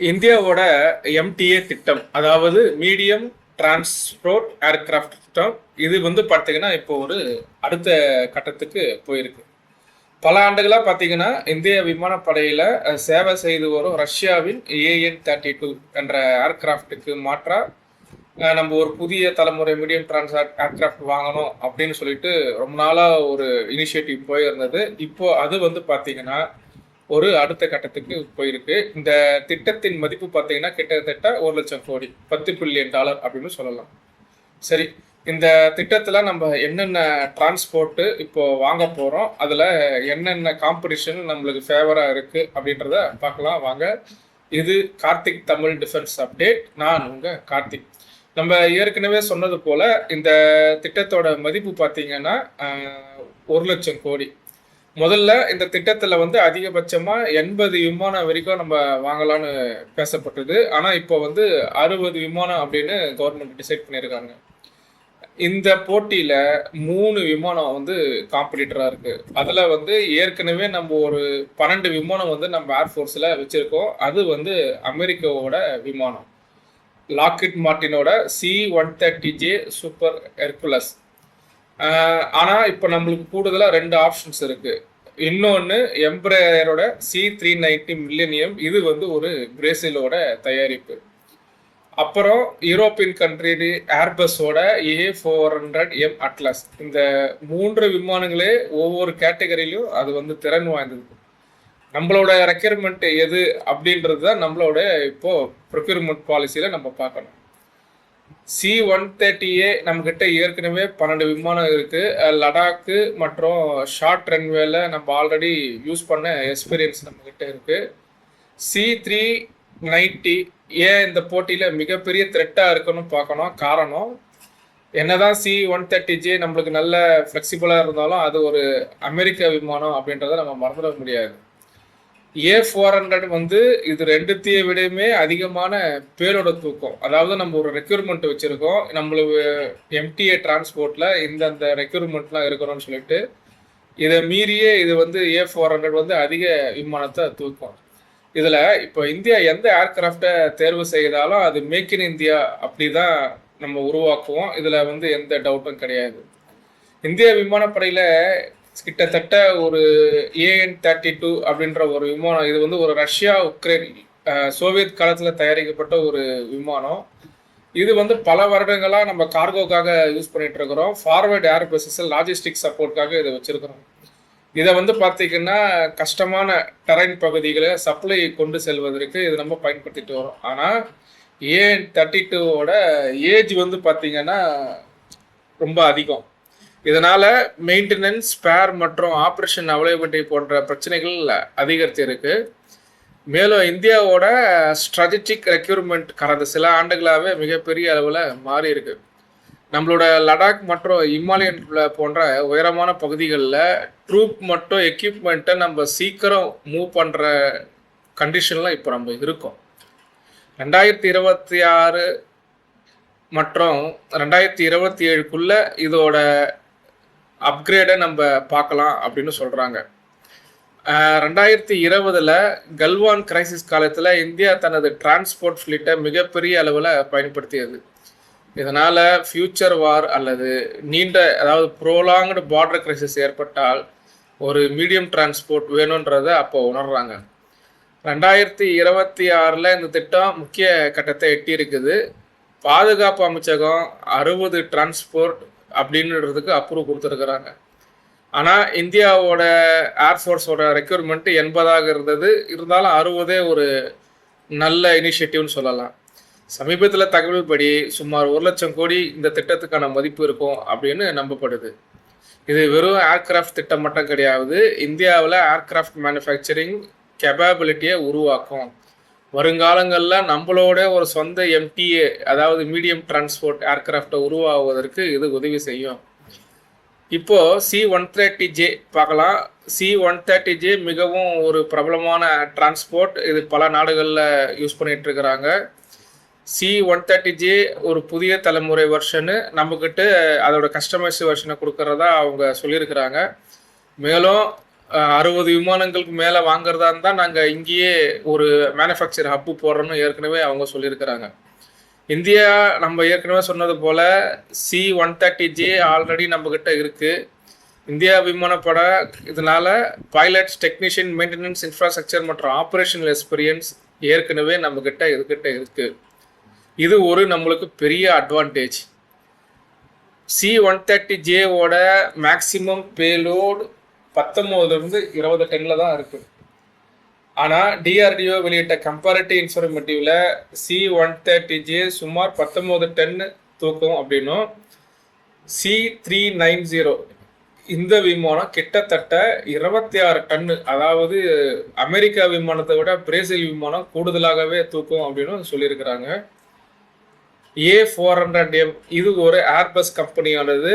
இந்தியாவோட எம்டிஏ திட்டம், அதாவது மீடியம் டிரான்ஸ்போர்ட் ஏர்கிராஃப்ட் திட்டம். இது பார்த்தீங்கன்னா இப்போ ஒரு அடுத்த கட்டத்துக்கு போயிருக்கு. பல ஆண்டுகளாக பார்த்தீங்கன்னா இந்திய விமானப்படையில் சேவை செய்து வரும் ரஷ்யாவின் AN-32 என்ற ஏர்கிராஃப்டுக்கு மாற்றா நம்ம ஒரு புதிய தலைமுறை மீடியம் டிரான்ஸ்போர்ட் ஏர்கிராஃப்ட் வாங்கணும் அப்படின்னு சொல்லிட்டு ரொம்ப நாளாக ஒரு இனிஷியேட்டிவ் போயிருந்தது. இப்போ அது பார்த்தீங்கன்னா ஒரு அடுத்த கட்டத்துக்கு போயிருக்கு. இந்த திட்டத்தின் மதிப்பு பார்த்தீங்கன்னா கிட்டத்தட்ட 1,00,000 கோடி, $10 பில்லியன் அப்படின்னு சொல்லலாம். சரி, இந்த திட்டத்தில் நம்ம என்னென்ன டிரான்ஸ்போர்ட்டு இப்போ வாங்க போகிறோம், அதில் என்னென்ன காம்படிஷன் நம்மளுக்கு ஃபேவராக இருக்குது அப்படின்றத பார்க்கலாம் வாங்க. இது கார்த்திக் தமிழ் டிஃபென்ஸ் அப்டேட். நான் உங்கள் கார்த்திக். நம்ம ஏற்கனவே சொன்னது போல் இந்த திட்டத்தோட மதிப்பு பார்த்தீங்கன்னா 1,00,000 கோடி. முதல்ல இந்த திட்டத்தில் அதிகபட்சமாக 80 விமானம் வரைக்கும் நம்ம வாங்கலான்னு பேசப்பட்டது. ஆனால் இப்போ 60 விமானம் அப்படின்னு கவர்மெண்ட் டிசைட் பண்ணியிருக்காங்க. இந்த போட்டியில் 3 விமானம் காம்படிட்டராக இருக்குது. அதில் ஏற்கனவே நம்ம ஒரு 12 விமானம் நம்ம ஏர்ஃபோர்ஸில் வச்சுருக்கோம். அது அமெரிக்காவோட விமானம், லாக்ஹீட் மார்ட்டினோட C-130J சூப்பர் ஹெர்குலஸ். ஆனால் இப்போ நம்மளுக்கு கூடுதலாக 2 ஆப்ஷன்ஸ் இருக்குது. இன்னொன்று எம்ப்ராயரோட C-390 மில்லேனியம். இது ஒரு பிரேசிலோட தயாரிப்பு. அப்புறம் யூரோப்பியன் கண்ட்ரி ஏர்பஸோட A400M அட்லஸ். இந்த 3 விமானங்களே ஒவ்வொரு கேட்டகரியிலையும் அது திறன் வாய்ந்தது. நம்மளோட ரெக்யர்மெண்ட் எது அப்படின்றது தான் நம்மளோட இப்போ ப்ரொக்யூர்மெண்ட் பாலிசியில் நம்ம பார்க்கணும். C-130A நம்மக்கிட்ட ஏற்கனவே 12 விமானம் இருக்குது. லடாக்கு மற்றும் ஷார்ட் ரன்வேல நம்ம ஆல்ரெடி யூஸ் பண்ண எக்ஸ்பீரியன்ஸ் நம்மக்கிட்ட இருக்குது. C-390 ஏன் இந்த போட்டியில் மிகப்பெரிய த்ரெட்டாக இருக்குன்னு பார்க்கணும். காரணம் என்னதான் C-130J நம்மளுக்கு நல்ல ஃப்ளெக்சிபிளாக இருந்தாலும் அது ஒரு அமெரிக்க விமானம் அப்படின்றத நம்ம மறந்துட முடியாது. A400 இது ரெண்டுத்தையும் விடையுமே அதிகமான பேரோட தூக்கம். அதாவது நம்ம ஒரு ரெக்யூர்மெண்ட் வச்சுருக்கோம், நம்மளுக்கு எம்டிஏ டிரான்ஸ்போர்ட்டில் இந்தந்த ரெக்யூர்மெண்ட்லாம் இருக்கணும்னு சொல்லிட்டு இதை மீறியே இது A400 அதிக விமானத்தை தூக்கும். இதில் இப்போ இந்தியா எந்த ஏர்கிராஃப்டை தேர்வு செய்தாலும் அது மேக் இன் இந்தியா அப்படி தான் நம்ம உருவாக்குவோம். இதில் எந்த டவுட்டும் கிடையாது. இந்திய விமானப்படையில் கிட்டத்தட்ட ஒரு AN-32 அப்படின்ற ஒரு விமானம். இது ஒரு ரஷ்யா உக்ரைன் சோவியத் காலத்தில் தயாரிக்கப்பட்ட ஒரு விமானம். இது பல வருடங்களாக நம்ம கார்கோக்காக யூஸ் பண்ணிட்டு இருக்கிறோம். ஃபார்வர்டு ஏர் பஸ்ஸஸ் லாஜிஸ்டிக் சப்போர்ட்காக இதை வச்சுருக்கிறோம். இதை பார்த்தீங்கன்னா கஷ்டமான டெரைன் பகுதிகளை சப்ளை கொண்டு செல்வதற்கு இது நம்ம பயன்படுத்திட்டு வரோம். ஆனால் AN-32வோட ஏஜ் பார்த்தீங்கன்னா ரொம்ப அதிகம். இதனால் மெயின்டெனன்ஸ், ஸ்பேர் மற்றும் ஆப்ரேஷன் அவைலபிலிட்டி போன்ற பிரச்சனைகள் அதிகரித்து இருக்குது. மேலும் இந்தியாவோட ஸ்ட்ராட்டஜிக் ரெக்யூர்மெண்ட் கடந்த சில ஆண்டுகளாகவே மிகப்பெரிய அளவில் மாறி இருக்கு. நம்மளோட லடாக் மற்றும் இமாலயன் போன்ற உயரமான பகுதிகளில் ட்ரூப் மற்றும் எக்யூப்மெண்ட்டை நம்ம சீக்கிரம் மூவ் பண்ணுற கண்டிஷன்லாம் இப்போ நம்ம இருக்கோம். 2026 மற்றும் 2027க்குள்ளே இதோட அப்கிரேடை நம்ம பார்க்கலாம் அப்படின்னு சொல்கிறாங்க. 2020 கல்வான் கிரைசிஸ் காலத்தில் இந்தியா தனது டிரான்ஸ்போர்ட் ஃப்ளீட்டை மிகப்பெரிய அளவில் பயன்படுத்தியது. இதனால் ஃப்யூச்சர் வார் அல்லது அதாவது ப்ரோலாங்டு பார்டர் கிரைசிஸ் ஏற்பட்டால் ஒரு மீடியம் டிரான்ஸ்போர்ட் வேணுன்றதை அப்போ உணர்றாங்க. 2026 இந்த திட்டம் முக்கிய கட்டத்தை எட்டி இருக்குது. பாதுகாப்பு அமைச்சகம் 60 டிரான்ஸ்போர்ட் அப்படின்றதுக்கு அப்ரூவ் கொடுத்துருக்குறாங்க. ஆனால் இந்தியாவோட ஏர்ஃபோர்ஸோட ரெக்யூர்மெண்ட் 80 இருந்தாலும் 60 ஒரு நல்ல இனிஷியேட்டிவ்னு சொல்லலாம். சமீபத்தில் தகவல் படி சுமார் 1,00,000 கோடி இந்த திட்டத்துக்கான மதிப்பு இருக்கும் அப்படின்னு நம்பப்படுது. இது வெறும் ஏர்கிராஃப்ட் திட்டம் மட்டும் கிடையாது, இந்தியாவில் ஏர்கிராஃப்ட் மேனுஃபேக்சரிங் கேப்பபிலிட்டியை உருவாக்கும். வருங்காலங்களில் நம்மளோட ஒரு சொந்த எம்டிஏ, அதாவது மீடியம் டிரான்ஸ்போர்ட் ஏர்கிராஃப்டை உருவாகுவதற்கு இது உதவி செய்யும். இப்போது C-130J பார்க்கலாம். C-130J மிகவும் ஒரு பிரபலமான டிரான்ஸ்போர்ட். இது பல நாடுகளில் யூஸ் பண்ணிகிட்டு இருக்கிறாங்க. C-130J ஒரு புதிய தலைமுறை வெர்ஷனு நம்மக்கிட்ட அதோட கஸ்டமைஸ் வெர்ஷனை கொடுக்கறதா அவங்க சொல்லியிருக்கிறாங்க. மேலும் 60 விமானங்களுக்கு மேலே வாங்குறதா இருந்தால் நாங்கள் இங்கேயே ஒரு மேனுஃபேக்சர் ஹப்பு போடுறோன்னு ஏற்கனவே அவங்க சொல்லியிருக்கிறாங்க. இந்தியா நம்ம ஏற்கனவே சொன்னது போல் C-130J ஆல்ரெடி நம்மக்கிட்ட இருக்குது. இந்தியா விமானப்பட இதனால் பைலட்ஸ், டெக்னீஷியன், மெயின்டெனன்ஸ், இன்ஃப்ராஸ்ட்ரக்சர் மற்றும் ஆப்ரேஷனல் எக்ஸ்பீரியன்ஸ் ஏற்கனவே நம்மக்கிட்ட இதுக்கிட்ட இருக்குது. இது ஒரு நம்மளுக்கு பெரிய அட்வான்டேஜ். C-130Jவோட மேக்சிமம் பேலோடு 19 to 20 டன்னில் தான் இருக்குது. ஆனால் DRDO வெளியிட்ட கம்பேரிட்டிவ் இன்ஃபர்மேட்டிவில் C-130J சுமார் 19 டன்னு தூக்கும் அப்படின்னும், C-390 இந்த விமானம் கிட்டத்தட்ட 26 டன்னு, அதாவது அமெரிக்கா விமானத்தை விட பிரேசில் விமானம் கூடுதலாகவே தூக்கும் அப்படின்னு சொல்லியிருக்கிறாங்க. A400M இது ஒரு ஏர்பஸ் கம்பெனியானது.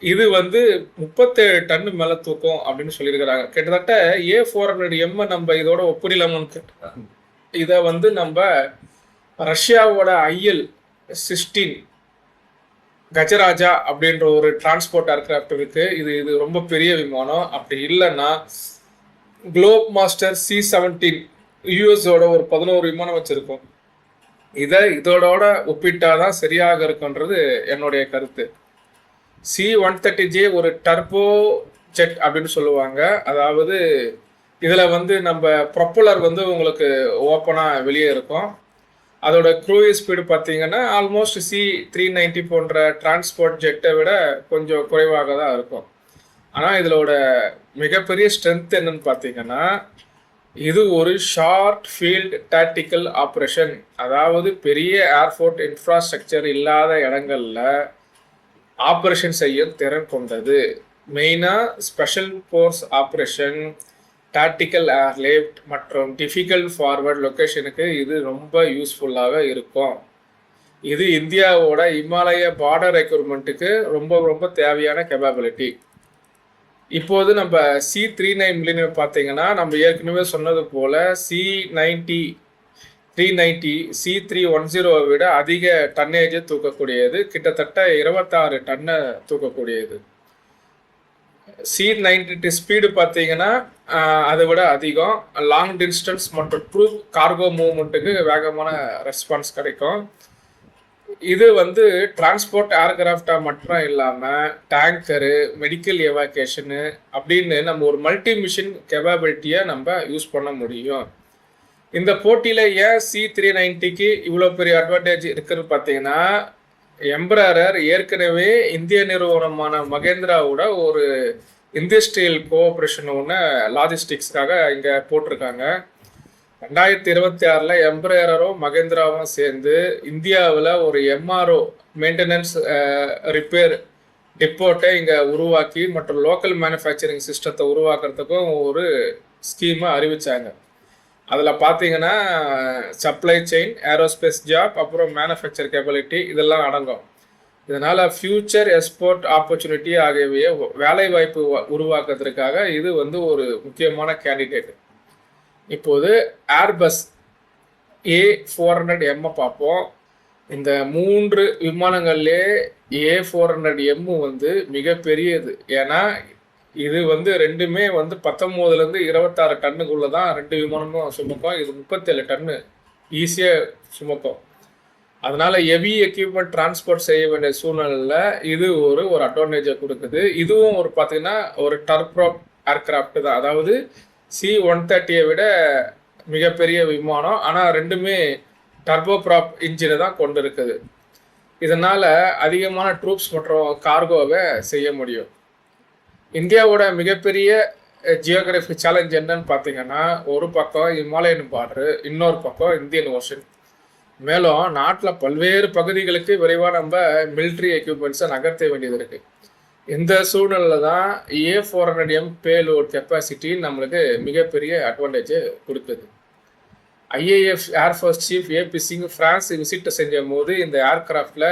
இது 37 டன்னு மேலே தூக்கும் அப்படின்னு சொல்லியிருக்கிறாங்க. கிட்டத்தட்ட A400M நம்ம இதோட ஒப்பிடலாமான்னு இதை நம்ம ரஷ்யாவோட IL-16 கஜராஜா அப்படின்ற ஒரு டிரான்ஸ்போர்ட் ஏர்கிராஃப்ட் இருக்கு. இது ரொம்ப பெரிய விமானம். அப்படி இல்லைன்னா குளோப் மாஸ்டர் C-17 யூஎஸோட ஒரு 11 விமானம் வச்சிருக்கோம். இதோட ஒப்பிட்டாதான் சரியாக இருக்குன்றது என்னுடைய கருத்து. C-130J ஒரு டர்போ ஜெட் அப்படின்னு சொல்லுவாங்க. அதாவது இதில் நம்ம ப்ரொப்பலர் உங்களுக்கு ஓப்பனாக வெளியே இருக்கும். அதோட க்ரூயிஸ் ஸ்பீடு பார்த்தீங்கன்னா ஆல்மோஸ்ட் C-390 போன்ற டிரான்ஸ்போர்ட் ஜெட்டை விட கொஞ்சம் குறைவாக தான் இருக்கும். ஆனால் இதோட மிகப்பெரிய ஸ்ட்ரென்த் என்னன்னு பார்த்தீங்கன்னா, இது ஒரு ஷார்ட் ஃபீல்டு டாக்டிக்கல் ஆப்ரேஷன். அதாவது பெரிய ஏர்ஃபோர்ட் இன்ஃப்ராஸ்ட்ரக்சர் இல்லாத இடங்களில் ஆப்ரேஷன் செய்யும் திறன் கொண்டது. மெயினாக special force operation, tactical airlift மற்றும் டிஃபிகல்ட் ஃபார்வர்ட் லொக்கேஷனுக்கு இது ரொம்ப யூஸ்ஃபுல்லாக இருக்கும். இது இந்தியாவோட இமாலய பார்டர் ரெக்ரூட்மெண்ட்டுக்கு ரொம்ப ரொம்ப தேவையான கேப்பபிலிட்டி. இப்போது நம்ம C-390 பார்த்தீங்கன்னா, நம்ம ஏற்கனவே சொன்னது போல் C-390 C-310 விட அதிக டன்னேஜ் தூக்கக்கூடியது. கிட்டத்தட்ட 26 டன்னை தூக்கக்கூடியது. C-90 ஸ்பீடு பார்த்தீங்கன்னா அதை விட அதிகம். லாங் டிஸ்டன்ஸ் மற்றும் ட்ரூ கார்கோ மூவ்மெண்ட்டுக்கு வேகமான ரெஸ்பான்ஸ் கிடைக்கும். இது டிரான்ஸ்போர்ட் ஏர்கிராஃப்டாக மட்டும் இல்லாமல் டேங்கரு, மெடிக்கல் எவாக்குவேஷனு அப்படின்னு நம்ம ஒரு மல்டி மிஷின் கேப்பபிலிட்டியை நம்ம யூஸ் பண்ண முடியும். இந்த போட்டியில் ஏன் C-390க்கு இவ்வளோ பெரிய அட்வான்டேஜ் இருக்குதுன்னு பார்த்தீங்கன்னா, எம்பரர் ஏற்கனவே இந்திய நிறுவனமான மகேந்திராவோட ஒரு இண்டஸ்ட்ரியல் கோஆப்ரேஷன் ஒன்று லாஜிஸ்டிக்ஸ்க்காக இங்கே போட்டிருக்காங்க. 2026 எம்பரரும் மகேந்திராவும் சேர்ந்து இந்தியாவில் ஒரு MRO மெயின்டெனன்ஸ் ரிப்பேர் டிப்போட்டை இங்கே உருவாக்கி மற்றும் லோக்கல் மேனுஃபேக்சரிங் சிஸ்டத்தை உருவாக்குறதுக்கும் ஒரு ஸ்கீமை அறிவித்தாங்க. அதில் பார்த்தீங்கன்னா சப்ளை செயின், ஏரோஸ்பேஸ் ஜாப், அப்புறம் மேனுஃபேக்சர் கேப்பபிலிட்டி இதெல்லாம் அடங்கும். இதனால் ஃபியூச்சர் எக்ஸ்போர்ட் ஆப்பர்ச்சுனிட்டி ஆகியவை வேலைவாய்ப்பு உருவாக்குறதுக்காக இது ஒரு முக்கியமான கேண்டிடேட். இப்போது ஏர்பஸ் A400M பார்ப்போம். இந்த 3 விமானங்கள்லே A400M மிகப்பெரியது. ஏன்னா இது ரெண்டுமே 19 to 26 டன்னுக்குள்ளே தான் 2 விமானமும் சுமக்கும். இது 37 டன்னு ஈஸியாக சுமக்கும். அதனால் ஹெவி எக்யூப்மெண்ட் டிரான்ஸ்போர்ட் செய்ய வேண்டிய சூழ்நிலையில் இது ஒரு அட்வான்டேஜை கொடுக்குது. இதுவும் பார்த்தீங்கன்னா ஒரு டர்ப்ராப் ஏர்கிராஃப்ட் தான். அதாவது C-130 விட மிகப்பெரிய விமானம். ஆனால் ரெண்டுமே டர்போப்ராப் இன்ஜினை தான் கொண்டு இருக்குது. இதனால் அதிகமான ட்ரூப்ஸ் மற்றும் கார்கோவை செய்ய முடியும். இந்தியாவோட மிகப்பெரிய ஜியோகிராஃபிக் சேலஞ்ச் என்னன்னு பார்த்தீங்கன்னா, ஒரு பக்கம் இமாலயன் பார்டரு, இன்னொரு பக்கம் இந்தியன் ஓஷன். மேலும் நாட்டில் பல்வேறு பகுதிகளுக்கு விரைவாக நம்ம மிலிட்ரி எக்யூப்மெண்ட்ஸை நகர்த்த வேண்டியது இருக்குது. இந்த சூழ்நிலையில் தான் A400M பேலோட் கெப்பாசிட்டி நம்மளுக்கு மிகப்பெரிய அட்வான்டேஜை கொடுக்குது. IAF air force chief AP Singh France visit செஞ்ச போது இந்த ஏர்கிராஃப்டில்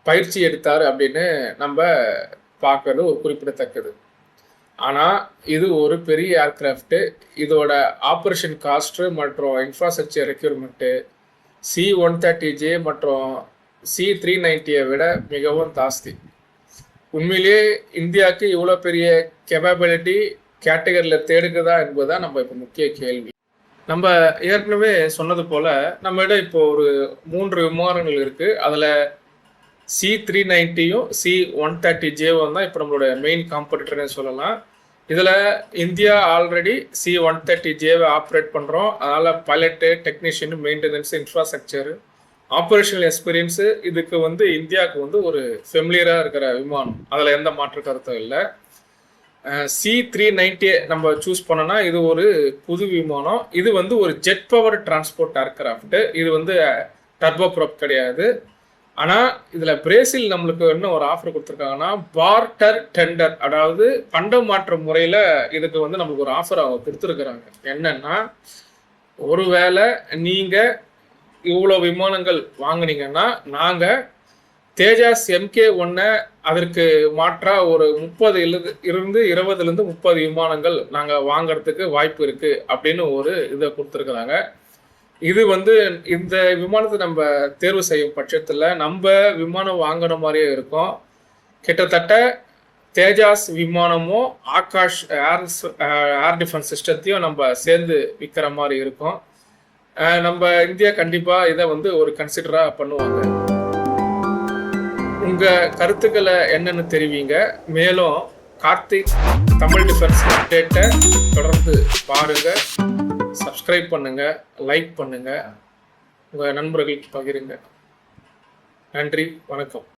பயிற்சி எடுத்தார் அப்படின்னு நம்ம பார்க்கறது ஒரு குறிப்பிடத்தக்கது. ஆனால் இது ஒரு பெரிய ஏர்கிராஃப்ட்டு. இதோட ஆப்ரேஷன் காஸ்ட்டு மற்றும் இன்ஃப்ராஸ்ட்ரக்சர் ரெக்யூர்மெண்ட்டு C-130J மற்றும் C-390 விட மிகவும் ஜாஸ்தி. உண்மையிலேயே இந்தியாவுக்கு இவ்வளோ பெரிய கேப்பபிலிட்டி கேட்டகரியில் தேடுக்குதா என்பதுதான் நம்ம இப்போ முக்கிய கேள்வி. நம்ம ஏற்கனவே சொன்னது போல் நம்மிடம் இப்போ ஒரு 3 விமானங்கள் இருக்குது. அதில் C-390யும் C-130Jவும் தான் இப்போ நம்மளோட மெயின் காம்படிட்டர்னு சொல்லலாம். இதில் இந்தியா ஆல்ரெடி C-130Jவை ஆப்ரேட் பண்ணுறோம். அதனால் pilot, technician, maintenance, infrastructure, operational experience இதுக்கு இந்தியாவுக்கு ஒரு ஃபெமிலியராக இருக்கிற விமானம். அதில் எந்த மாற்று கருத்தும் இல்லை. C-390 நம்ம சூஸ் பண்ணோன்னா இது ஒரு புது விமானம். இது ஒரு ஜெட் பவர் டிரான்ஸ்போர்ட் ஏர்கிராஃப்ட்டு. இது டர்போப்ராப் கிடையாது. ஆனால் இதில் பிரேசில் நம்மளுக்கு இன்னும் ஒரு ஆஃபர் கொடுத்துருக்காங்கன்னா பார்ட்டர் டெண்டர், அதாவது பண்ட மாற்ற முறையில் இதுக்கு நம்மளுக்கு ஒரு ஆஃபர் அவங்க கொடுத்துருக்குறாங்க. என்னன்னா, ஒருவேளை நீங்கள் இவ்வளோ விமானங்கள் வாங்கினீங்கன்னா நாங்கள் தேஜாஸ் MK-1 அதற்கு மாற்றாக ஒரு 20-30 விமானங்கள் நாங்கள் வாங்கிறதுக்கு வாய்ப்பு இருக்குது அப்படின்னு ஒரு இதை கொடுத்துருக்குறாங்க. இது இந்த விமானத்தை நம்ம தேர்வு செய்யும் பட்சத்தில் நம்ம விமானம் வாங்கின மாதிரியே இருக்கும். கிட்டத்தட்ட தேஜாஸ் விமானமும் ஆகாஷ் ஏர் டிஃபென்ஸ் சிஸ்டத்தையும் நம்ம சேர்ந்து விற்கிற மாதிரி இருக்கும். நம்ம இந்தியா கண்டிப்பாக இதை ஒரு கன்சிடராக பண்ணுவாங்க. உங்கள் கருத்துக்களை என்னென்னு தெரிவிங்க. மேலும் கார்த்திக் தமிழ் டிஃபென்ஸ் அப்டேட்டை தொடர்ந்து பாருங்கள், சப்ஸ்கிரைப் பண்ணுங்கள், லைக் பண்ணுங்கள், உங்கள் நண்பர்களுக்கு பகிருங்க. நன்றி, வணக்கம்.